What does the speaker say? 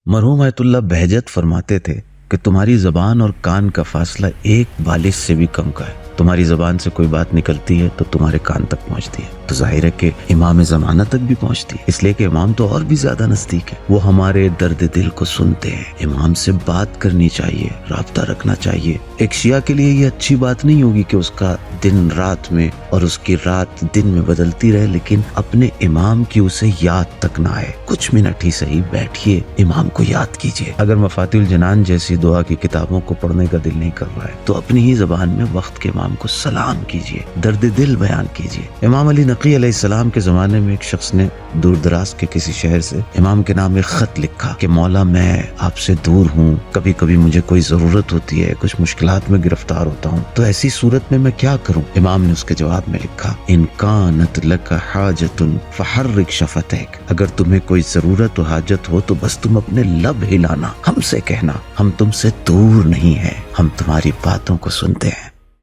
مرحوم آیت اللہ بہجت فرماتے تھے کہ تمہاری زبان اور کان کا فاصلہ ایک بالش سے بھی کم کا ہے. تمہاری زبان سے کوئی بات نکلتی ہے تو تمہارے کان تک پہنچتی ہے، تو ظاہر ہے کہ امام زمانہ تک بھی پہنچتی ہے، اس لیے کہ امام تو اور بھی زیادہ نزدیک ہے. وہ ہمارے درد دل کو سنتے ہیں. امام سے بات کرنی چاہیے، رابطہ رکھنا چاہیے. ایک شیعہ کے لیے یہ اچھی بات نہیں ہوگی کہ اس کا دن رات میں اور اس کی رات دن میں بدلتی رہے، لیکن اپنے امام کی اسے یاد تک نہ آئے. کچھ منٹ ہی صحیح بیٹھیے، امام کو یاد کیجیے. اگر مفاتیح الجنان جیسی دعا کی کتابوں کو پڑھنے کا دل نہیں کر رہا ہے تو اپنی ہی زبان میں وقت کے امام کو سلام کیجیے، درد دل بیان کیجیے. امام علی نقی علیہ السلام کے زمانے میں ایک شخص نے دور دراز کے کسی شہر سے امام کے نام ایک خط لکھا کہ مولا میں آپ سے دور ہوں، کبھی کبھی مجھے کوئی ضرورت ہوتی ہے، کچھ مشکلات میں گرفتار ہوتا ہوں، تو ایسی صورت میں کیا کروں؟ امام نے اس کے جواب میں لکھا ان کانت لک حاجت فحرک شفتیک، اگر تمہیں کوئی ضرورت و حاجت ہو تو بس تم اپنے لب ہلانا، ہم سے کہنا، ہم تم سے دور نہیں ہیں، ہم تمہاری باتوں کو سنتے ہیں.